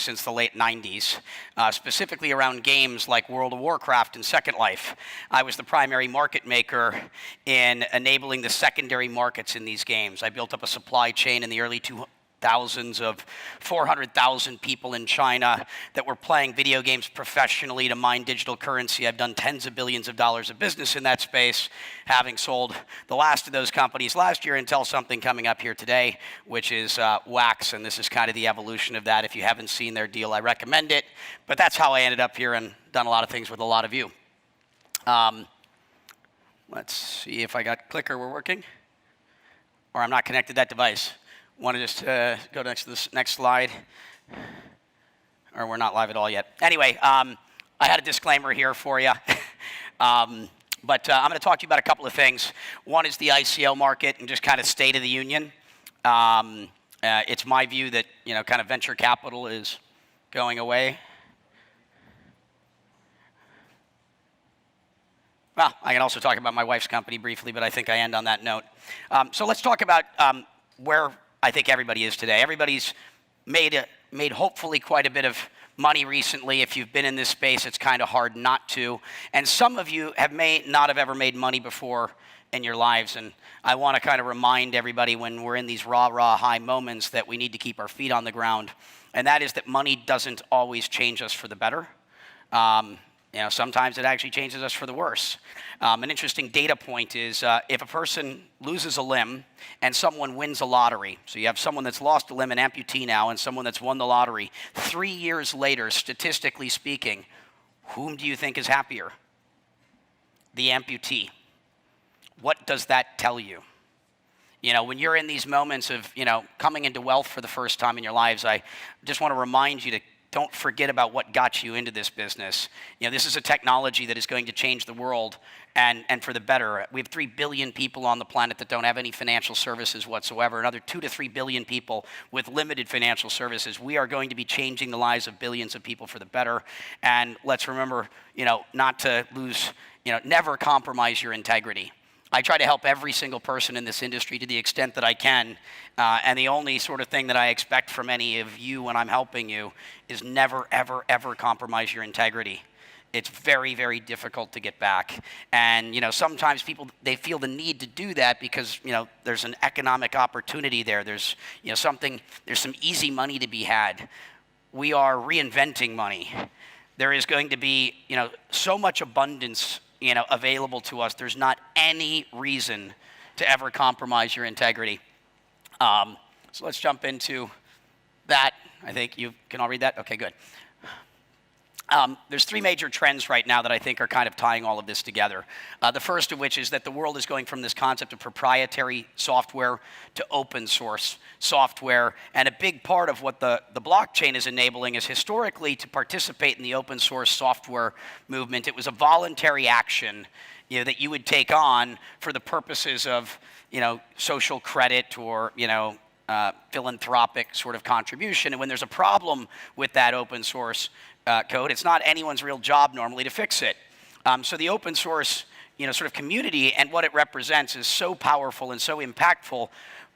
since the late 90s, specifically around games like World of Warcraft and Second Life. I was the primary market maker in enabling the secondary markets in these games. I built up a supply chain in the early 2000s of 400,000 people in China that were playing video games professionally to mine digital currency. I've done tens of billions of dollars of business in that space, having sold the last of those companies last year until something coming up here today, which is Wax, and this is kind of the evolution of that. If you haven't seen their deal, I recommend it. But that's how I ended up here and done a lot of things with a lot of you. Let's see if I got clicker, we're working, or I'm not connected to that device. Want to just go next to this next slide? Or we're not live at all yet. Anyway, I had a disclaimer here for you. But I'm going to talk to you about a couple of things. One is the ICO market and just kind of state of the union. It's my view that, kind of venture capital is going away. Well, I can also talk about my wife's company briefly, but I think I end on that note. So let's talk about where I think everybody is today. Everybody's made hopefully quite a bit of money recently. If you've been in this space, it's kind of hard not to. And some of you may not have ever made money before in your lives. And I want to kind of remind everybody when we're in these raw high moments that we need to keep our feet on the ground. And that is that money doesn't always change us for the better. Sometimes it actually changes us for the worse. An interesting data point is if a person loses a limb and someone wins a lottery, so you have someone that's lost a limb, an amputee now, and someone that's won the lottery, 3 years later, statistically speaking, whom do you think is happier? The amputee. What does that tell you? When you're in these moments of, coming into wealth for the first time in your lives, I just want to remind you to don't forget about what got you into this business. This is a technology that is going to change the world and for the better. We have 3 billion people on the planet that don't have any financial services whatsoever, another 2 to 3 billion people with limited financial services. We are going to be changing the lives of billions of people for the better. And let's remember, not to lose, never compromise your integrity. I try to help every single person in this industry to the extent that I can, and the only sort of thing that I expect from any of you when I'm helping you is never, ever, ever compromise your integrity. It's very, very difficult to get back. And, sometimes people, they feel the need to do that because, there's an economic opportunity there. There's, there's some easy money to be had. We are reinventing money. There is going to be, so much abundance available to us. There's not any reason to ever compromise your integrity. So let's jump into that. I think you can all read that? Okay, good. There's 3 major trends right now that I think are kind of tying all of this together. The first of which is that the world is going from this concept of proprietary software to open source software. And a big part of what the blockchain is enabling is historically to participate in the open source software movement. It was a voluntary action that you would take on for the purposes of social credit or philanthropic sort of contribution. And when there's a problem with that open source code, it's not anyone's real job normally to fix it. So the open source, sort of community and what it represents is so powerful and so impactful,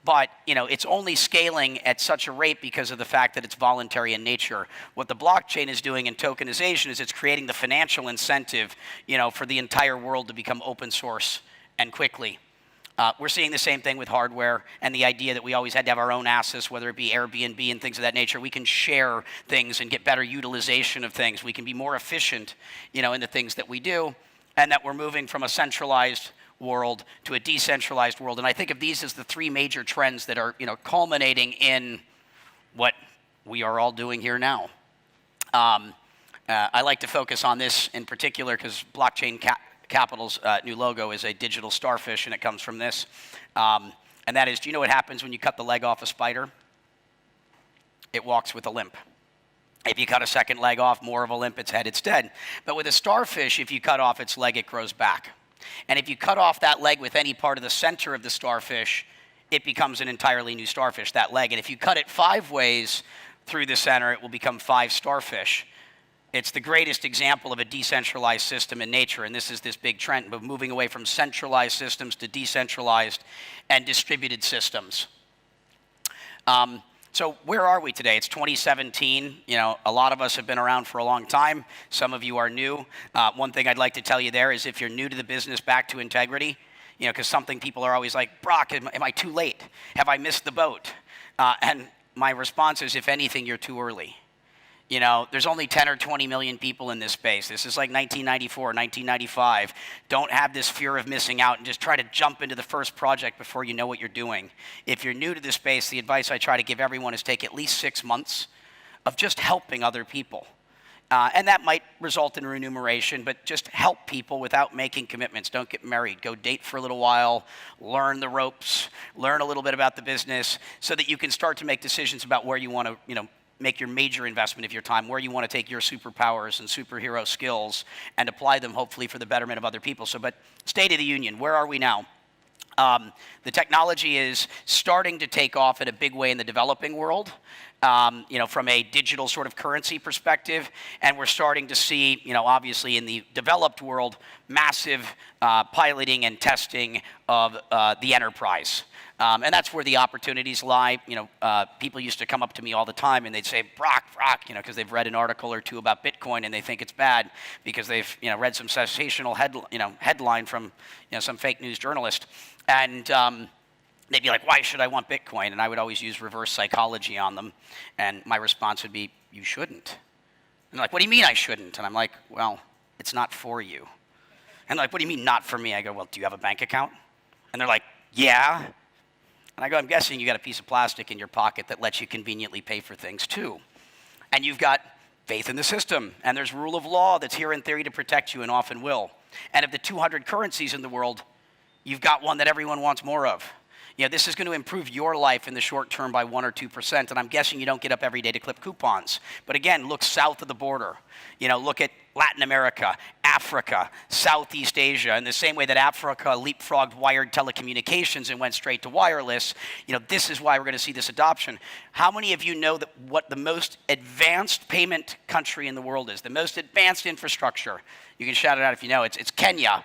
but it's only scaling at such a rate because of the fact that it's voluntary in nature. What the blockchain is doing in tokenization is it's creating the financial incentive, for the entire world to become open source and quickly. We're seeing the same thing with hardware and the idea that we always had to have our own assets, whether it be Airbnb and things of that nature. We can share things and get better utilization of things. We can be more efficient, in the things that we do, and that we're moving from a centralized world to a decentralized world. And I think of these as the 3 major trends that are, culminating in what we are all doing here now. I like to focus on this in particular because blockchain Capital's new logo is a digital starfish, and it comes from this. And that is, do you know what happens when you cut the leg off a spider? It walks with a limp. If you cut a second leg off, more of a limp, its head, it's dead. But with a starfish, if you cut off its leg, it grows back. And if you cut off that leg with any part of the center of the starfish, it becomes an entirely new starfish, that leg. And if you cut it 5 ways through the center, it will become 5 starfish. It's the greatest example of a decentralized system in nature, and this is this big trend of moving away from centralized systems to decentralized and distributed systems. So where are we today? It's 2017. You know, a lot of us have been around for a long time. Some of you are new. One thing I'd like to tell you there is if you're new to the business, back to integrity, you know, because something people are always like, Brock, am I too late? Have I missed the boat? And my response is, if anything, you're too early. You know, there's only 10 or 20 million people in this space. This is like 1994, 1995. Don't have this fear of missing out and just try to jump into the first project before you know what you're doing. If you're new to this space, the advice I try to give everyone is take at least 6 months of just helping other people. And that might result in remuneration, but just help people without making commitments. Don't get married. Go date for a little while, learn the ropes, learn a little bit about the business so that you can start to make decisions about where you want to, you know, make your major investment of your time, where you want to take your superpowers and superhero skills and apply them hopefully for the betterment of other people. So, but State of the Union, where are we now? The technology is starting to take off in a big way in the developing world, you know, from a digital sort of currency perspective, and we're starting to see, you know, obviously in the developed world, massive piloting and testing of the enterprise. And that's where the opportunities lie. You know, people used to come up to me all the time and they'd say, Brock, you know, because they've read an article or two about Bitcoin and they think it's bad because they've, you know, read some sensational headline from, you know, some fake news journalist. And they'd be like, why should I want Bitcoin? And I would always use reverse psychology on them. And my response would be, you shouldn't. And they're like, what do you mean I shouldn't? And I'm like, well, it's not for you. And they're like, what do you mean not for me? I go, well, do you have a bank account? And they're like, yeah. And I go, I'm guessing you got a piece of plastic in your pocket that lets you conveniently pay for things too. And you've got faith in the system, and there's rule of law that's here in theory to protect you and often will. And of the 200 currencies in the world, you've got one that everyone wants more of. You know, this is going to improve your life in the short term by 1 or 2%, and I'm guessing you don't get up every day to clip coupons. But again, look south of the border. You know, look at Latin America, Africa, Southeast Asia. In the same way that Africa leapfrogged wired telecommunications and went straight to wireless, you know, this is why we're going to see this adoption. How many of you know that what the most advanced payment country in the world is? The most advanced infrastructure? You can shout it out if you know. It's Kenya.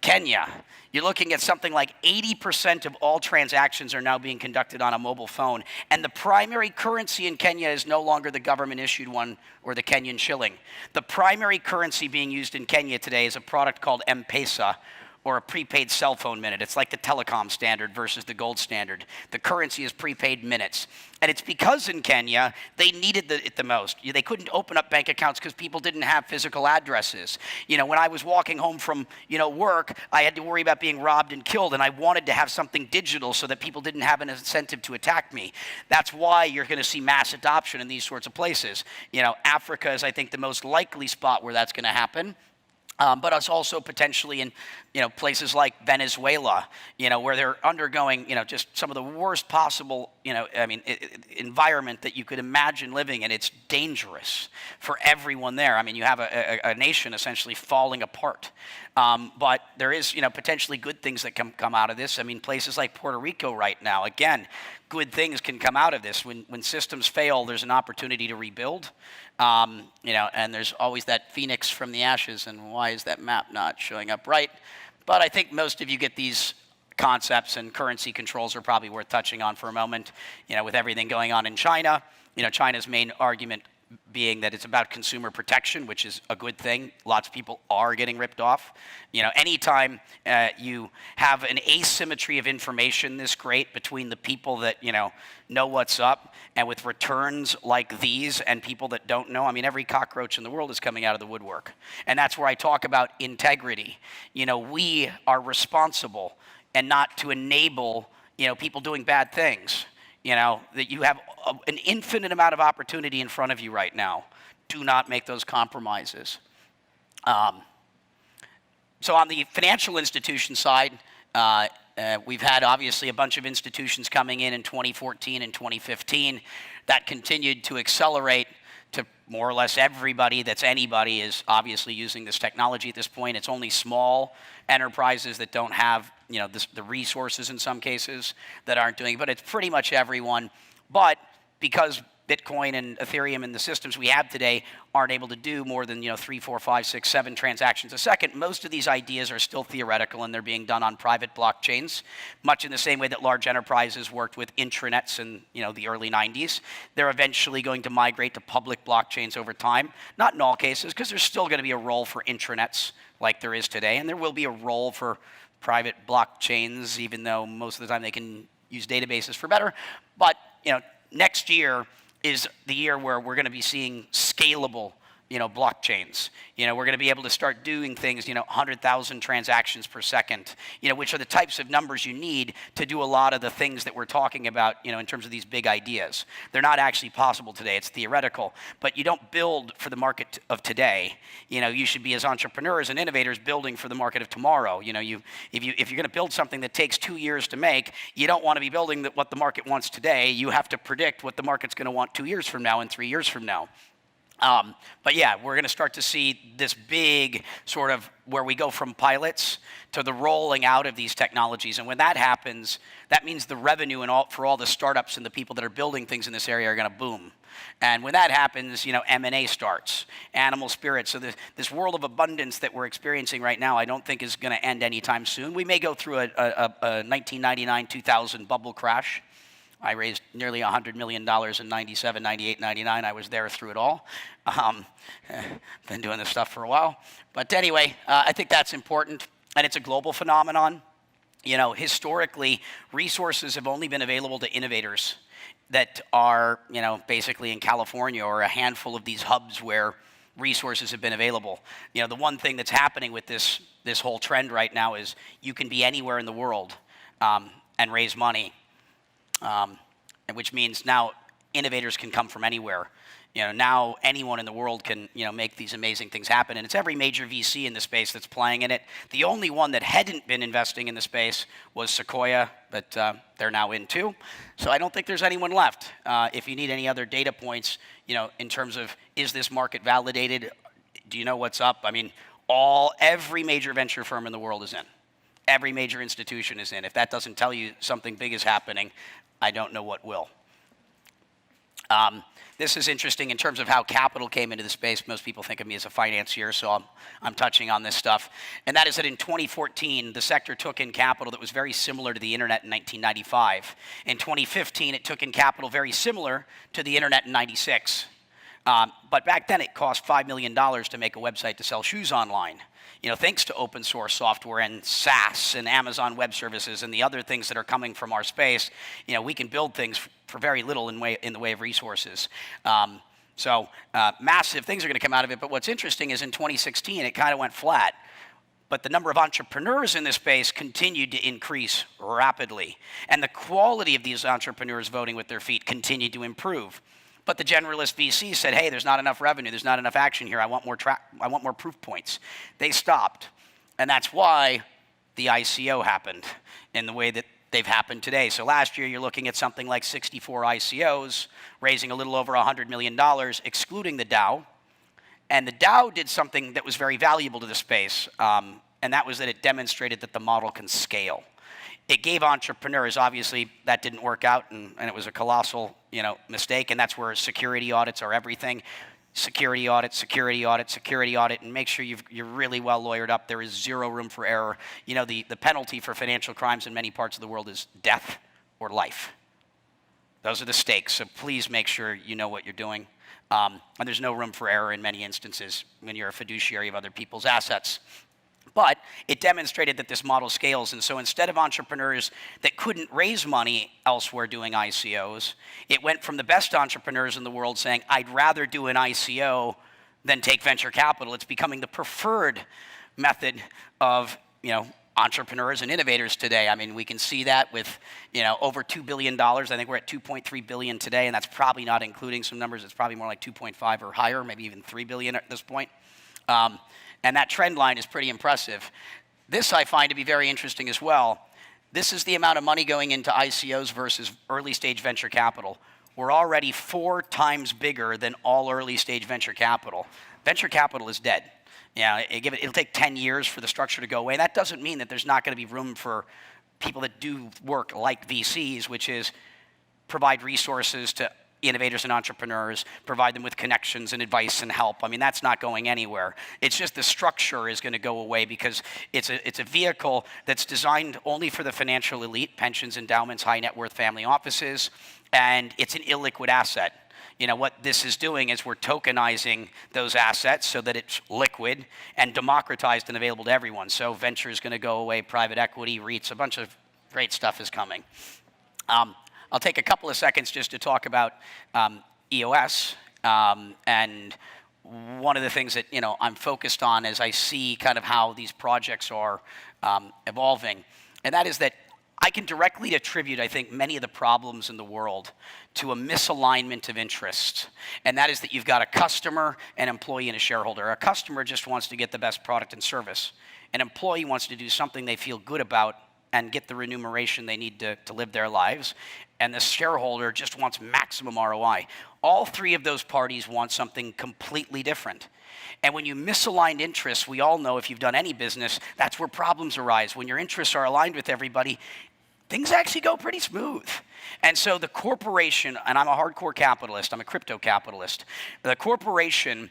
Kenya. You're looking at something like 80% of all transactions are now being conducted on a mobile phone. And the primary currency in Kenya is no longer the government-issued one or the Kenyan shilling. The primary currency being used in Kenya today is a product called M-Pesa, or a prepaid cell phone minute. It's like the telecom standard versus the gold standard. The currency is prepaid minutes. And it's because in Kenya, they needed it the most. They couldn't open up bank accounts because people didn't have physical addresses. You know, when I was walking home from, you know, work, I had to worry about being robbed and killed, and I wanted to have something digital so that people didn't have an incentive to attack me. That's why you're going to see mass adoption in these sorts of places. You know, Africa is, I think, the most likely spot where that's going to happen. But it's also potentially in, you know, places like Venezuela, you know, where they're undergoing, you know, just some of the worst possible, you know, I mean, environment that you could imagine living in. It's dangerous for everyone there. I mean, you have a nation essentially falling apart. But there is, you know, potentially good things that can come out of this. I mean, places like Puerto Rico right now, again, good things can come out of this. When systems fail, there's an opportunity to rebuild. You know, and there's always that phoenix from the ashes, and why is that map not showing up right? But I think most of you get these concepts, and currency controls are probably worth touching on for a moment. You know, with everything going on in China, you know, China's main argument being that it's about consumer protection, which is a good thing. Lots of people are getting ripped off. You know, anytime you have an asymmetry of information this great between the people that, you know what's up, and with returns like these and people that don't know, I mean, every cockroach in the world is coming out of the woodwork. And that's where I talk about integrity. You know, we are responsible and not to enable, you know, people doing bad things. You know, that you have an infinite amount of opportunity in front of you right now. Do not make those compromises. So on the financial institution side, we've had obviously a bunch of institutions coming in 2014 and 2015 that continued to accelerate to more or less everybody that's anybody is obviously using this technology at this point. It's only small enterprises that don't have, you know, the resources in some cases that aren't doing it, but it's pretty much everyone. But because Bitcoin and Ethereum and the systems we have today aren't able to do more than 3, 4, 5, 6, 7 transactions a second. Most of these ideas are still theoretical, and they're being done on private blockchains, much in the same way that large enterprises worked with intranets in the early 90s. They're eventually going to migrate to public blockchains over time. Not in all cases, because there's still going to be a role for intranets like there is today, and there will be a role for private blockchains, even though most of the time they can use databases for better. But next year is the year where we're going to be seeing scalable blockchains. We're going to be able to start doing things, 100,000 transactions per second, which are the types of numbers you need to do a lot of the things that we're talking about, in terms of these big ideas. They're not actually possible today. It's theoretical. But you don't build for the market of today. You should be, as entrepreneurs and innovators, building for the market of tomorrow. If you're going to build something that takes 2 years to make, you don't want to be building what the market wants today. You have to predict what the market's going to want 2 years from now and 3 years from now. But yeah, we're going to start to see this big sort of where we go from pilots to the rolling out of these technologies. And when that happens, that means the revenue for all the startups and the people that are building things in this area are going to boom. And when that happens, M&A starts, animal spirits. So this world of abundance that we're experiencing right now, I don't think is going to end anytime soon. We may go through a 1999-2000 bubble crash. I raised nearly $100 million in 97, 98, 99. I was there through it all. Been doing this stuff for a while. But anyway, I think that's important, and it's a global phenomenon. Historically, resources have only been available to innovators that are, basically in California or a handful of these hubs where resources have been available. The one thing that's happening with this whole trend right now is you can be anywhere in the world and raise money. Which means now innovators can come from anywhere. Now anyone in the world can, make these amazing things happen. And it's every major VC in the space that's playing in it. The only one that hadn't been investing in the space was Sequoia, but they're now in too. So I don't think there's anyone left. If you need any other data points, in terms of, is this market validated? Do you know what's up? I mean, every major venture firm in the world is in. Every major institution is in. If that doesn't tell you something big is happening, I don't know what will. This is interesting in terms of how capital came into the space. Most people think of me as a financier, so I'm touching on this stuff. And that is that in 2014, the sector took in capital that was very similar to the internet in 1995. In 2015, it took in capital very similar to the internet in 96. But back then, it cost $5 million to make a website to sell shoes online. Thanks to open source software and SaaS and Amazon Web Services and the other things that are coming from our space, we can build things for very little in the way of resources. So massive things are going to come out of it. But what's interesting is in 2016, it kind of went flat. But the number of entrepreneurs in this space continued to increase rapidly. And the quality of these entrepreneurs voting with their feet continued to improve. But the generalist VC said, hey, there's not enough revenue, there's not enough action here, I want more proof points. They stopped. And that's why the ICO happened in the way that they've happened today. So last year, you're looking at something like 64 ICOs, raising a little over $100 million, excluding the DAO. And the DAO did something that was very valuable to the space, and that was that it demonstrated that the model can scale. It gave entrepreneurs, obviously that didn't work out, and it was a colossal mistake, and that's where security audits are everything. Security audit, security audit, security audit, and make sure you're really well lawyered up. There is zero room for error. The penalty for financial crimes in many parts of the world is death or life. Those are the stakes, so please make sure you know what you're doing. And there's no room for error in many instances when you're a fiduciary of other people's assets. But it demonstrated that this model scales, and so instead of entrepreneurs that couldn't raise money elsewhere doing ICOs, it went from the best entrepreneurs in the world saying, I'd rather do an ICO than take venture capital. It's becoming the preferred method of entrepreneurs and innovators today. I mean, we can see that with over $2 billion. I think we're at $2.3 billion today, and that's probably not including some numbers. It's probably more like 2.5 or higher, maybe even $3 billion at this point. And that trend line is pretty impressive. This I find to be very interesting as well. This is the amount of money going into ICOs versus early stage venture capital. We're already 4 times bigger than all early stage venture capital. Venture capital is dead. It'll take 10 years for the structure to go away. That doesn't mean that there's not going to be room for people that do work like VCs, which is provide resources to innovators and entrepreneurs, provide them with connections and advice and help. I mean, that's not going anywhere. It's just the structure is going to go away because it's a vehicle that's designed only for the financial elite, pensions, endowments, high net worth family offices, and it's an illiquid asset. What this is doing is we're tokenizing those assets so that it's liquid and democratized and available to everyone. So venture is going to go away, private equity, REITs, a bunch of great stuff is coming. I'll take a couple of seconds just to talk about EOS. And one of the things that I'm focused on as I see kind of how these projects are evolving, and that is that I can directly attribute, I think, many of the problems in the world to a misalignment of interest. And that is that you've got a customer, an employee, and a shareholder. A customer just wants to get the best product and service. An employee wants to do something they feel good about and get the remuneration they need to live their lives. And the shareholder just wants maximum ROI. All three of those parties want something completely different. And when you misalign interests, we all know if you've done any business, that's where problems arise. When your interests are aligned with everybody, things actually go pretty smooth. And so the corporation, and I'm a hardcore capitalist, I'm a crypto capitalist. The corporation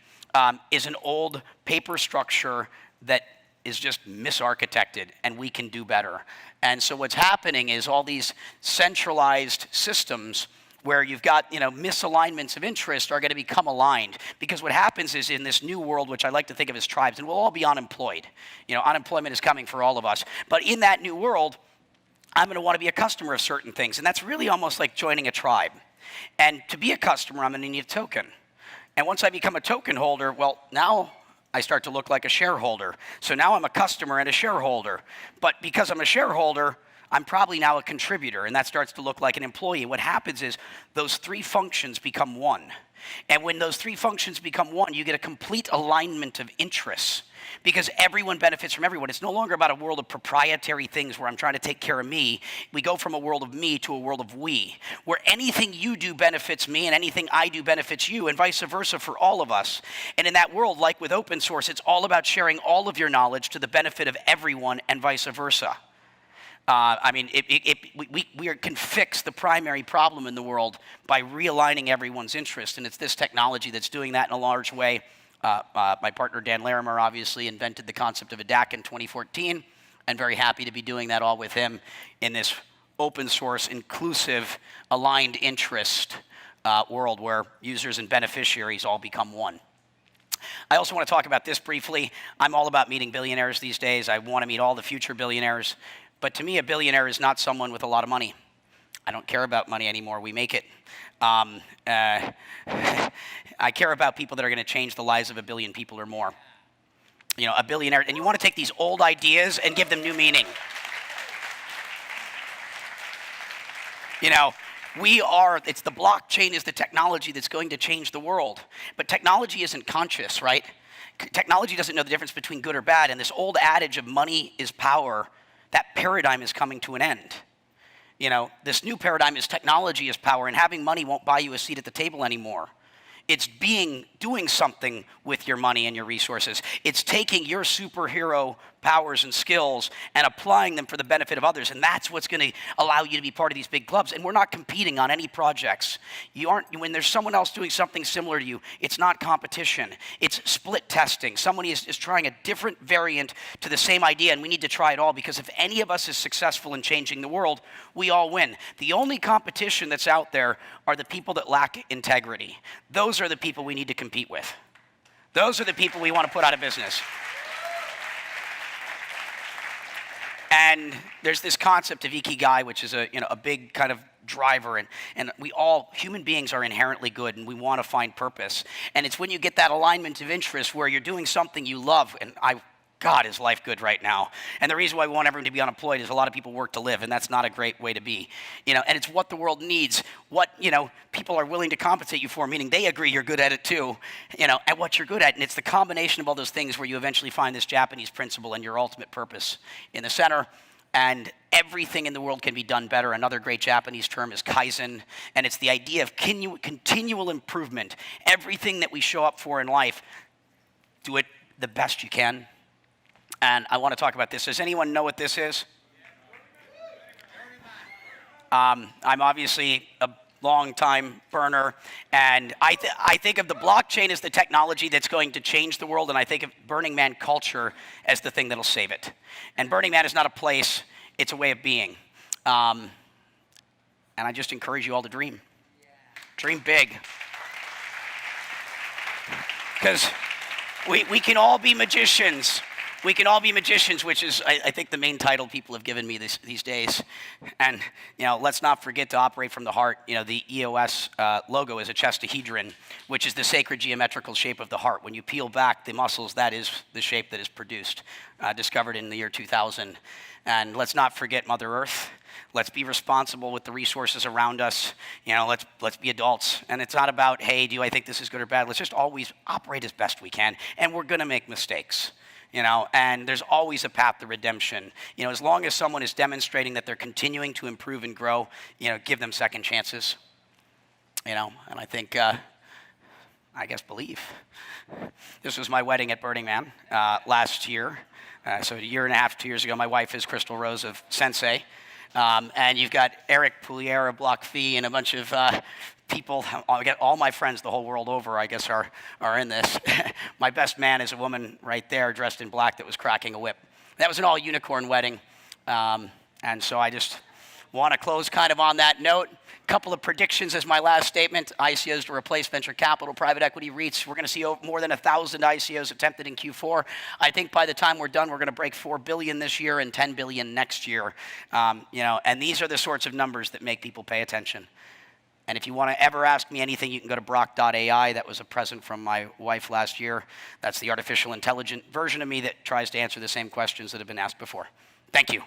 is an old paper structure that is just misarchitected, and we can do better. And so what's happening is all these centralized systems where you've got misalignments of interest are going to become aligned. Because what happens is in this new world, which I like to think of as tribes, and we'll all be unemployed. Unemployment is coming for all of us. But in that new world, I'm going to want to be a customer of certain things. And that's really almost like joining a tribe. And to be a customer, I'm going to need a token. And once I become a token holder, well, now I start to look like a shareholder. So now I'm a customer and a shareholder. But because I'm a shareholder, I'm probably now a contributor, and that starts to look like an employee. What happens is those three functions become one. And when those three functions become one, you get a complete alignment of interests because everyone benefits from everyone. It's no longer about a world of proprietary things where I'm trying to take care of me. We go from a world of me to a world of we, where anything you do benefits me and anything I do benefits you, and vice versa for all of us. And in that world, like with open source, it's all about sharing all of your knowledge to the benefit of everyone and vice versa. We can fix the primary problem in the world by realigning everyone's interest, and it's this technology that's doing that in a large way. My partner Dan Larimer obviously invented the concept of a DAC in 2014, and very happy to be doing that all with him in this open source, inclusive, aligned interest world where users and beneficiaries all become one. I also want to talk about this briefly. I'm all about meeting billionaires these days. I want to meet all the future billionaires. But to me, a billionaire is not someone with a lot of money. I don't care about money anymore. We make it. I care about people that are going to change the lives of 1 billion people or more. A billionaire, and you want to take these old ideas and give them new meaning. It's the blockchain is the technology that's going to change the world. But technology isn't conscious, right? Technology doesn't know the difference between good or bad. And this old adage of money is power, that paradigm is coming to an end. This new paradigm is technology is power, and having money won't buy you a seat at the table anymore. It's doing something with your money and your resources. It's taking your superhero powers and skills and applying them for the benefit of others. And that's what's going to allow you to be part of these big clubs. And we're not competing on any projects. When there's someone else doing something similar to you, it's not competition. It's split testing. Someone is trying a different variant to the same idea, and we need to try it all, because if any of us is successful in changing the world, we all win. The only competition that's out there are the people that lack integrity. Those are the people we need to compete with. Those are the people we want to put out of business. And there's this concept of ikigai, which is a big kind of driver, and we all, human beings are inherently good, and we want to find purpose. And it's when you get that alignment of interest where you're doing something you love, and God, is life good right now. And the reason why we want everyone to be unemployed is a lot of people work to live, and that's not a great way to be. And it's what the world needs, what, people are willing to compensate you for, meaning they agree you're good at it too, at what you're good at. And it's the combination of all those things where you eventually find this Japanese principle and your ultimate purpose in the center. And everything in the world can be done better. Another great Japanese term is kaizen, and it's the idea of continual improvement. Everything that we show up for in life, do it the best you can. And I want to talk about this. Does anyone know what this is? I'm obviously long-time burner. And I think of the blockchain as the technology that's going to change the world, and I think of Burning Man culture as the thing that'll save it. And Burning Man is not a place, it's a way of being. And I just encourage you all to dream. Dream big. Because we can all be magicians. We can all be magicians, which is, I think, the main title people have given me these days. And, let's not forget to operate from the heart. The EOS logo is a chestahedron, which is the sacred geometrical shape of the heart. When you peel back the muscles, that is the shape that is produced, discovered in the year 2000. And let's not forget Mother Earth. Let's be responsible with the resources around us. Let's be adults. And it's not about, hey, do I think this is good or bad? Let's just always operate as best we can. And we're going to make mistakes. And there's always a path to redemption. As long as someone is demonstrating that they're continuing to improve and grow, give them second chances. And I think, I guess, believe. This was my wedding at Burning Man last year. So a year and a half, 2 years ago. My wife is Crystal Rose of Sensei. And you've got Eric Poulier of Block Fee and a bunch of people. I get all my friends the whole world over, I guess, are in this. My best man is a woman right there dressed in black that was cracking a whip. That was an all-unicorn wedding. And so I just want to close kind of on that note. Couple of predictions as my last statement. ICOs to replace venture capital, private equity REITs. We're going to see more than 1,000 ICOs attempted in Q4. I think by the time we're done, we're going to break 4 billion this year and 10 billion next year. And these are the sorts of numbers that make people pay attention. And if you want to ever ask me anything, you can go to Brock.ai. That was a present from my wife last year. That's the artificial intelligent version of me that tries to answer the same questions that have been asked before. Thank you.